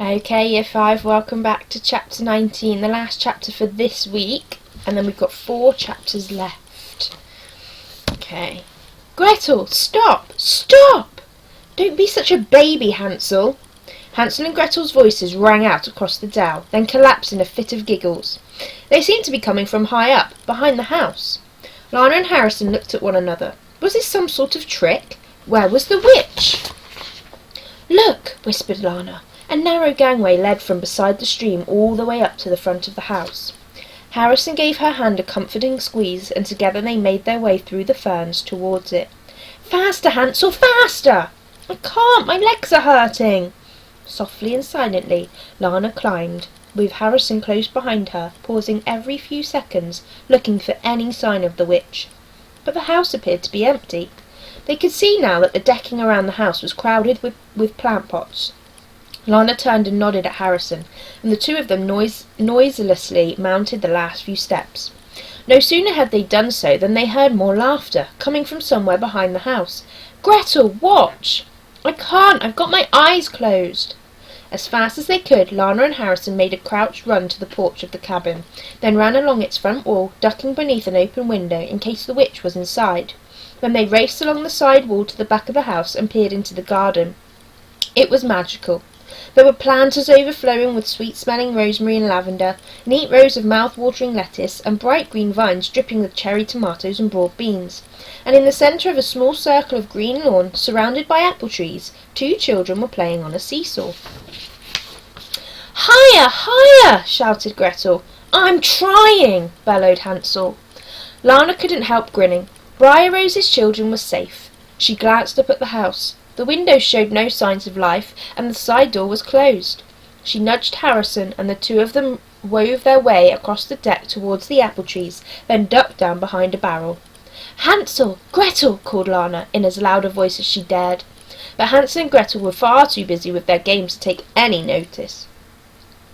Okay, Year 5, welcome back to Chapter 19, the last chapter for this week, and then we've got 4 chapters left. Okay. Gretel, stop! Stop! Don't be such a baby, Hansel. Hansel and Gretel's voices rang out across the dell, then collapsed in a fit of giggles. They seemed to be coming from high up, behind the house. Lana and Harrison looked at one another. Was this some sort of trick? Where was the witch? Look, whispered Lana. A narrow gangway led from beside the stream all the way up to the front of the house. Harrison gave her hand a comforting squeeze, and together they made their way through the ferns towards it. Faster, Hansel, faster! I can't, my legs are hurting. Softly and silently, Lana climbed, with Harrison close behind her, pausing every few seconds, looking for any sign of the witch. But the house appeared to be empty. They could see now that the decking around the house was crowded with plant pots. Lana turned and nodded at Harrison, and the two of them noiselessly mounted the last few steps. No sooner had they done so than they heard more laughter, coming from somewhere behind the house. Gretel, watch! I can't, I've got my eyes closed. As fast as they could, Lana and Harrison made a crouched run to the porch of the cabin, then ran along its front wall, ducking beneath an open window in case the witch was inside. Then they raced along the side wall to the back of the house and peered into the garden. It was magical. There were planters overflowing with sweet-smelling rosemary and lavender, neat rows of mouth-watering lettuce, and bright green vines dripping with cherry tomatoes and broad beans. And in the centre of a small circle of green lawn, surrounded by apple trees, 2 children were playing on a seesaw. Higher, higher! Shouted Gretel. I'm trying! Bellowed Hansel. Lana couldn't help grinning. Briar Rose's children were safe. She glanced up at the house. The windows showed no signs of life, and the side door was closed. She nudged Harrison, and the two of them wove their way across the deck towards the apple trees, then ducked down behind a barrel. Hansel! Gretel! Called Lana, in as loud a voice as she dared. But Hansel and Gretel were far too busy with their games to take any notice.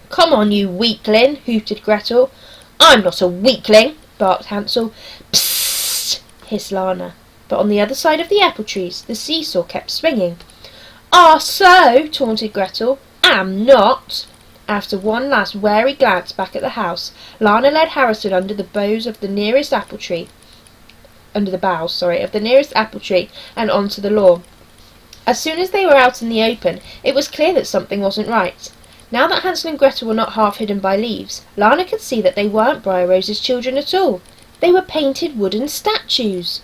Come on, you weakling! Hooted Gretel. I'm not a weakling! Barked Hansel. Psst! Hissed Lana. But on the other side of the apple trees, the seesaw kept swinging. Ah, so, taunted Gretel. Am not. After one last wary glance back at the house, Lana led Harrison under the boughs of the nearest apple tree, and onto the lawn. As soon as they were out in the open, it was clear that something wasn't right. Now that Hansel and Gretel were not half hidden by leaves, Lana could see that they weren't Briar Rose's children at all. They were painted wooden statues.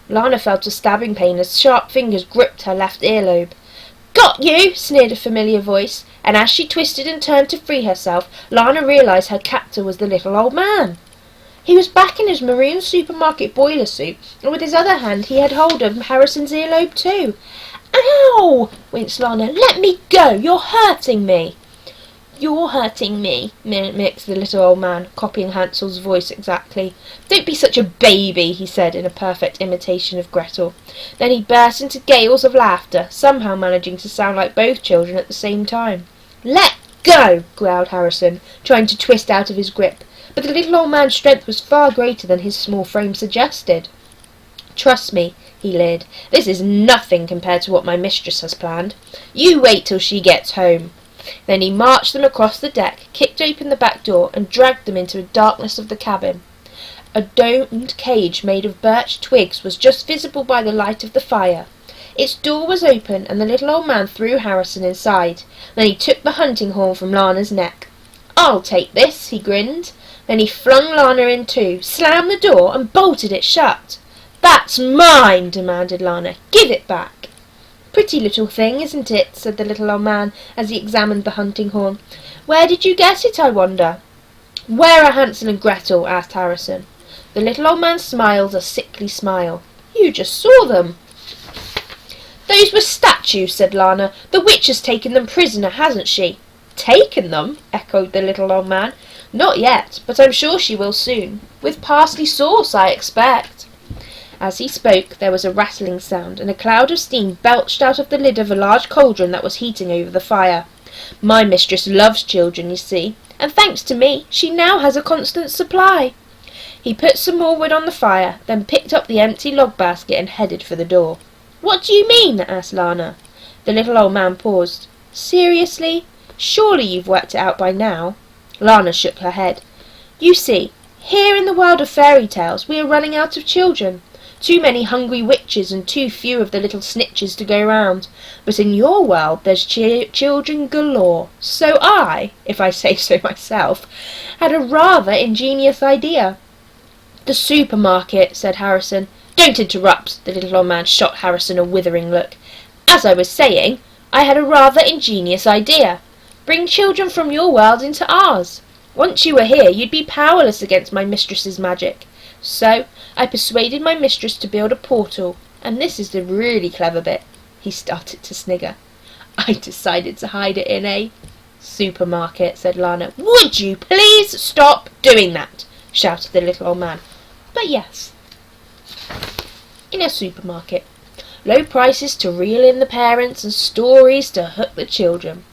Lana felt a stabbing pain as sharp fingers gripped her left earlobe. Got you! Sneered a familiar voice, and as she twisted and turned to free herself, Lana realised her captor was the little old man. He was back in his maroon supermarket boiler suit, and with his other hand he had hold of Harrison's earlobe too. Ow! Winced Lana. Let me go! You're hurting me! You're hurting me, mimicked the little old man, copying Hansel's voice exactly. Don't be such a baby, he said in a perfect imitation of Gretel. Then he burst into gales of laughter, somehow managing to sound like both children at the same time. Let go, growled Harrison, trying to twist out of his grip, but the little old man's strength was far greater than his small frame suggested. Trust me, he leered, this is nothing compared to what my mistress has planned. You wait till she gets home. Then he marched them across the deck, kicked open the back door, and dragged them into the darkness of the cabin. A domed cage made of birch twigs was just visible by the light of the fire. Its door was open, and the little old man threw Harrison inside. Then he took the hunting horn from Lana's neck. I'll take this, he grinned. Then he flung Lana in too, slammed the door, and bolted it shut. That's mine, demanded Lana. Give it back. Pretty little thing, isn't it? Said the little old man as he examined the hunting horn. Where did you get it, I wonder? Where are Hansel and Gretel? Asked Harrison. The little old man smiled a sickly smile. You just saw them. Those were statues, said Lana. The witch has taken them prisoner, hasn't she? Taken them? Echoed the little old man. Not yet, but I'm sure she will soon. With parsley sauce, I expect. As he spoke, there was a rattling sound, and a cloud of steam belched out of the lid of a large cauldron that was heating over the fire. My mistress loves children, you see, and thanks to me, she now has a constant supply. He put some more wood on the fire, then picked up the empty log basket and headed for the door. What do you mean? Asked Lana. The little old man paused. Seriously? Surely you've worked it out by now." Lana shook her head. "You see, here in the world of fairy tales we are running out of children. Too many hungry witches and too few of the little snitches to go round. But in your world there's children galore. So I, if I say so myself, had a rather ingenious idea." "The supermarket," said Harrison. "Don't interrupt." The little old man shot Harrison a withering look. "As I was saying, I had a rather ingenious idea. Bring children from your world into ours. Once you were here, you'd be powerless against my mistress's magic. So I persuaded my mistress to build a portal, and this is the really clever bit." He started to snigger. "I decided to hide it in a supermarket," said Lana. "Would you please stop doing that?" shouted the little old man. "But yes, in a supermarket. Low prices to reel in the parents and stories to hook the children."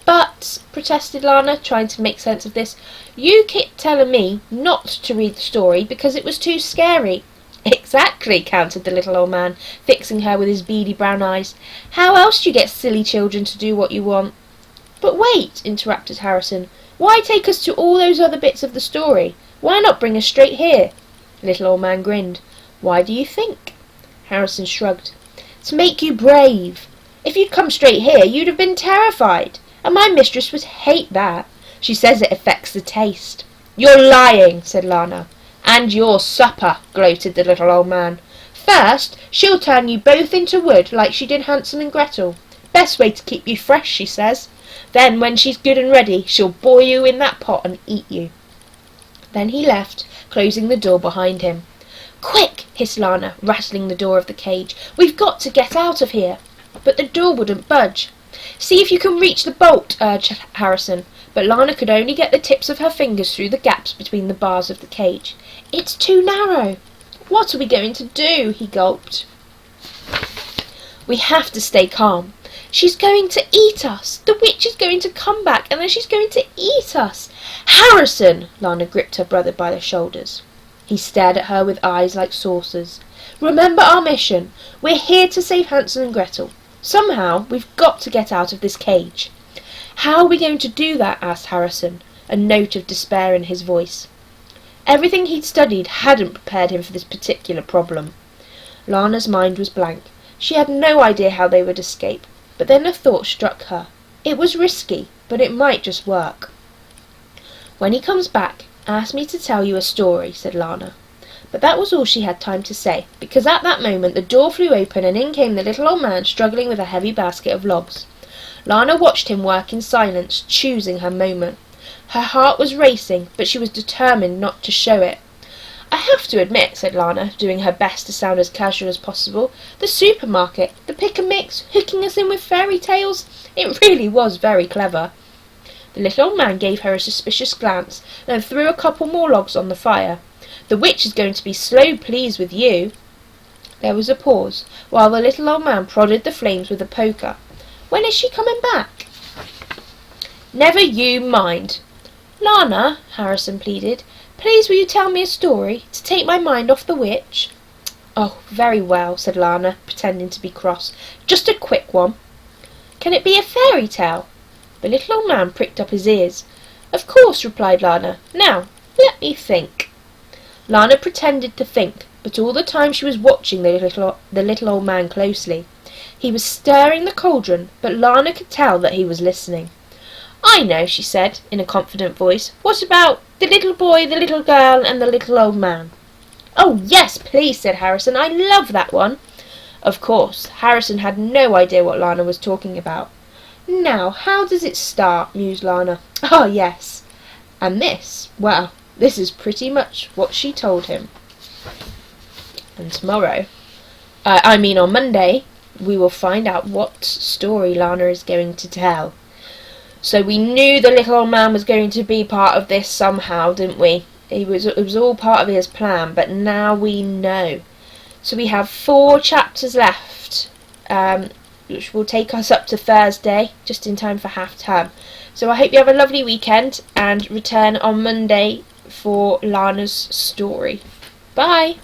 "But," protested Lana, trying to make sense of this, "you kept telling me not to read the story because it was too scary." "Exactly," countered the little old man, fixing her with his beady brown eyes. "How else do you get silly children to do what you want?" "But wait," interrupted Harrison. "Why take us to all those other bits of the story? Why not bring us straight here?" The little old man grinned. "Why do you think?" Harrison shrugged. "To make you brave. If you'd come straight here, you'd have been terrified. And my mistress would hate that. She says it affects the taste." "You're lying," said Lana. "And your supper," gloated the little old man. "First, she'll turn you both into wood like she did Hansel and Gretel. Best way to keep you fresh, she says. Then, when she's good and ready, she'll boil you in that pot and eat you." Then he left, closing the door behind him. "Quick!" hissed Lana, rattling the door of the cage. "We've got to get out of here." But the door wouldn't budge. "See if you can reach the bolt," urged Harrison, but Lana could only get the tips of her fingers through the gaps between the bars of the cage. "It's too narrow." "What are we going to do?" he gulped. "We have to stay calm. She's going to eat us. The witch is going to come back, and then she's going to eat us." "Harrison!" Lana gripped her brother by the shoulders. He stared at her with eyes like saucers. "Remember our mission. We're here to save Hansel and Gretel. Somehow we've got to get out of this cage." "How are we going to do that?" asked Harrison, a note of despair in his voice. Everything he'd studied hadn't prepared him for this particular problem. Lana's mind was blank. She had no idea how they would escape, but then a thought struck her. It was risky, but it might just work. "When he comes back, ask me to tell you a story," said Lana. But that was all she had time to say, because at that moment the door flew open and in came the little old man struggling with a heavy basket of logs. Lana watched him work in silence, choosing her moment. Her heart was racing, but she was determined not to show it. "I have to admit," said Lana, doing her best to sound as casual as possible, "the supermarket, the pick and mix, hooking us in with fairy tales, it really was very clever." The little old man gave her a suspicious glance, then threw a couple more logs on the fire. "The witch is going to be so pleased with you." There was a pause, while the little old man prodded the flames with a poker. "When is she coming back?" "Never you mind." "Lana," Harrison pleaded, "please will you tell me a story, to take my mind off the witch?" "Oh, very well," said Lana, pretending to be cross. "Just a quick one." "Can it be a fairy tale?" The little old man pricked up his ears. "Of course," replied Lana. "Now, let me think." Lana pretended to think, but all the time she was watching the little old man closely. He was stirring the cauldron, but Lana could tell that he was listening. "I know," she said, in a confident voice. "What about the little boy, the little girl, and the little old man?" "Oh, yes, please," said Harrison. "I love that one." Of course, Harrison had no idea what Lana was talking about. "Now, how does it start?" mused Lana. "Ah, yes. And this, well, this is pretty much what she told him. And tomorrow, on Monday, we will find out what story Lana is going to tell. So we knew the little old man was going to be part of this somehow, didn't we? It was all part of his plan, but now we know. So we have 4 chapters left, which will take us up to Thursday, just in time for half term. So I hope you have a lovely weekend and return on Monday for Lana's story. Bye!